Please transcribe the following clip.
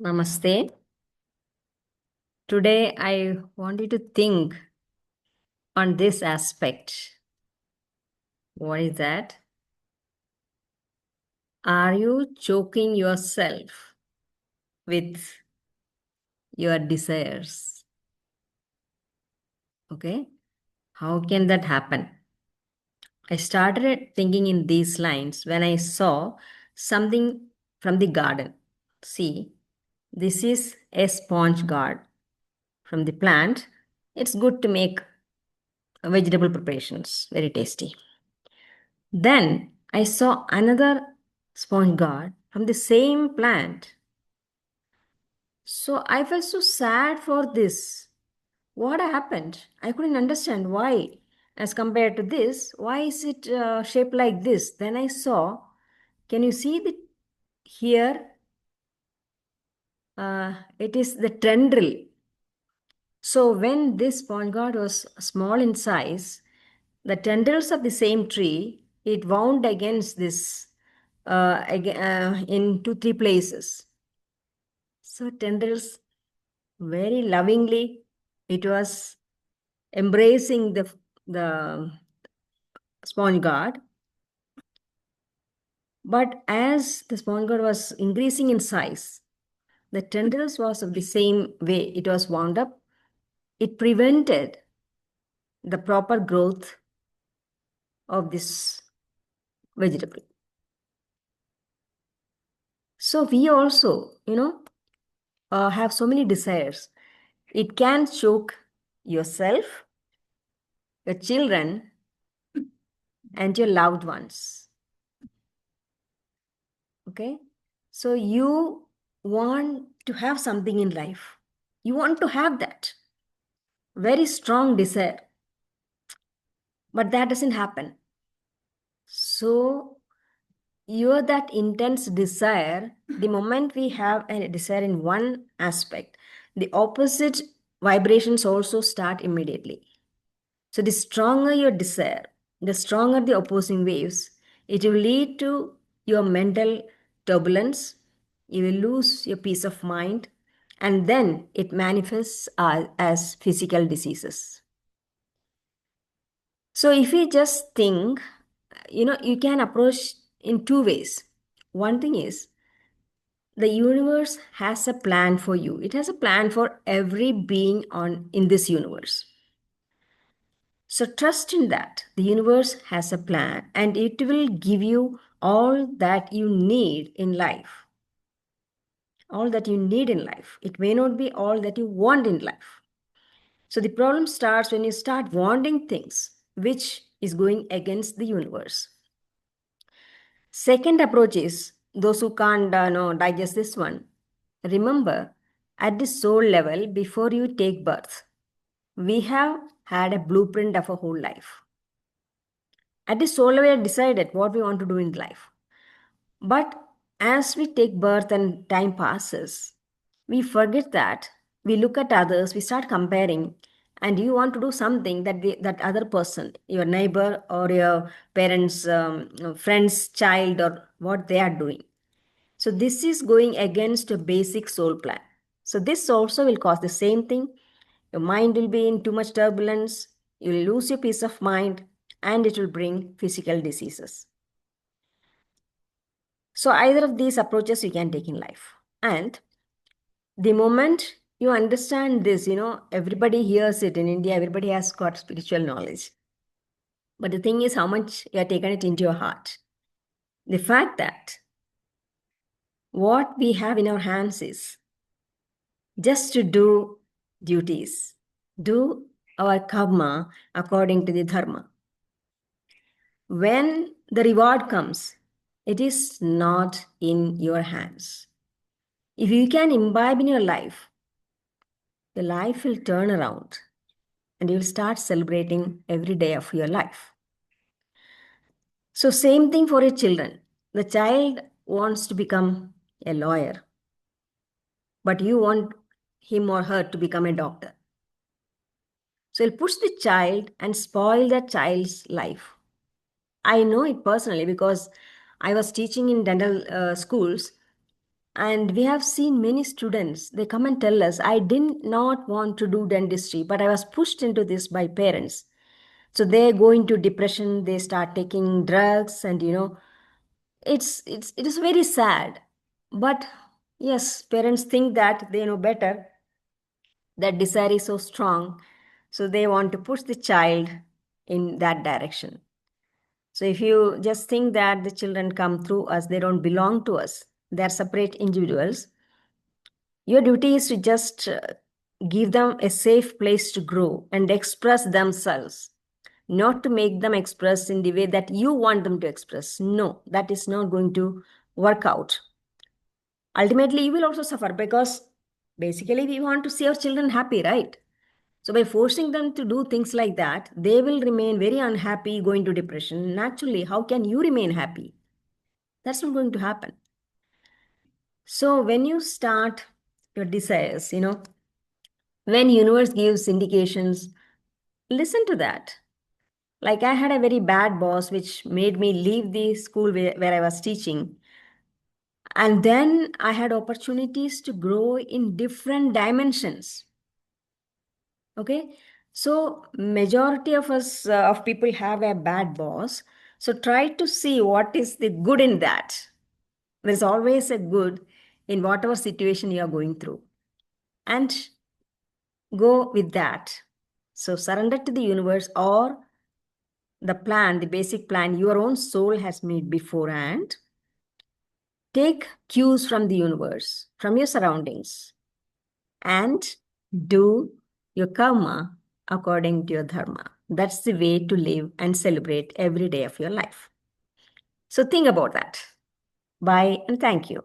Namaste. Today I want you to think on this aspect. What is that? Are you choking yourself with your desires? Okay. How can that happen? I started thinking in these lines when I saw something from the garden. See, this is a sponge gourd from the plant. It's good to make vegetable preparations, very tasty. Then I saw another sponge gourd from the same plant. So I felt so sad for this. What happened? I couldn't understand why. As compared to this, why is it shaped like this? Then I saw, can you see the here? It is the tendril. So when this sponge gourd was small in size, the tendrils of the same tree, it wound against this in 2 3 places. So tendrils very lovingly, it was embracing the sponge gourd. But as the sponge gourd was increasing in size, the tendrils was of the same way. It was wound up. It prevented the proper growth of this vegetable. So we also, have so many desires. It can choke yourself, your children, and your loved ones. Okay? So you want to have something in life. You want to have that very strong desire, but that doesn't happen. So you're that intense desire, the moment we have a desire in one aspect, the opposite vibrations also start immediately. So the stronger your desire, the stronger the opposing waves, it will lead to your mental turbulence. You will lose your peace of mind, and then it manifests as physical diseases. So if you just think, you can approach in 2 ways. One thing is the universe has a plan for you. It has a plan for every being on in this universe. So trust in that. The universe has a plan and it will give you all that you need in life. All that you need in life. It may not be all that you want in life. So the problem starts when you start wanting things which is going against the universe. Second approach is those who can't digest this one. Remember, at the soul level, before you take birth, we have had a blueprint of a whole life. At the soul level, we have decided what we want to do in life. But as we take birth and time passes, we forget that. We look at others, we start comparing, and you want to do something that that other person, your neighbor or your parents, friend's child, or what they are doing. So this is going against a basic soul plan. So this also will cause the same thing. Your mind will be in too much turbulence. You will lose your peace of mind, and it will bring physical diseases. So either of these approaches you can take in life. And the moment you understand this, everybody hears it in India, everybody has got spiritual knowledge. But the thing is how much you have taken it into your heart. The fact that what we have in our hands is just to do duties, do our karma according to the dharma. When the reward comes, it is not in your hands. If you can imbibe in your life, the life will turn around and you will start celebrating every day of your life. So, same thing for your children. The child wants to become a lawyer, but you want him or her to become a doctor. So, you'll push the child and spoil that child's life. I know it personally because I was teaching in dental schools. And we have seen many students, they come and tell us, I did not want to do dentistry, but I was pushed into this by parents. So they go into depression, they start taking drugs, and it is very sad. But yes, parents think that they know better, that desire is so strong, so they want to push the child in that direction. So if you just think that the children come through us, they don't belong to us, they're separate individuals, your duty is to just give them a safe place to grow and express themselves, not to make them express in the way that you want them to express. No, that is not going to work out. Ultimately, you will also suffer, because basically we want to see our children happy, right? So by forcing them to do things like that, they will remain very unhappy, going to depression. Naturally, how can you remain happy? That's not going to happen. So when you start your desires, when universe gives indications, listen to that. Like, I had a very bad boss which made me leave the school where I was teaching. And then I had opportunities to grow in different dimensions. Okay. So majority of us, of people have a bad boss. So try to see what is the good in that. There's always a good in whatever situation you are going through. And go with that. So surrender to the universe, or the plan, the basic plan your own soul has made beforehand. Take cues from the universe, from your surroundings, and do your karma according to your dharma. That's the way to live and celebrate every day of your life. So think about that. Bye and thank you.